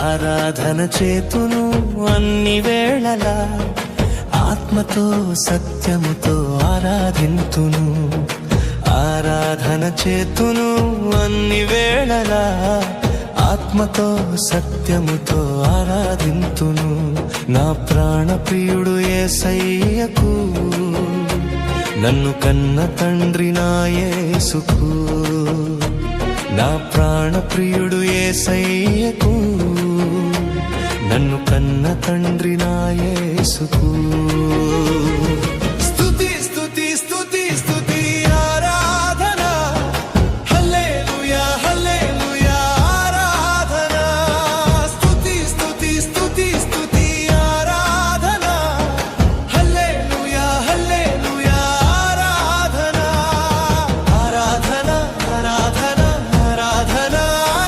ఆరాధన చేతును అన్ని వేళలా, ఆత్మతో సత్యముతో ఆరాధింతును. ఆరాధన చేతును అన్ని వేళలా, ఆత్మతో సత్యముతో ఆరాధింతును. నా ప్రాణప్రియుడు యేసయ్యకు, నన్ను కన్న తండ్రి నా యేసుకు. నా ప్రాణప్రియుడు యేసయ్యకు, నన్ను కన్న తండ్రి నా యేసుకు.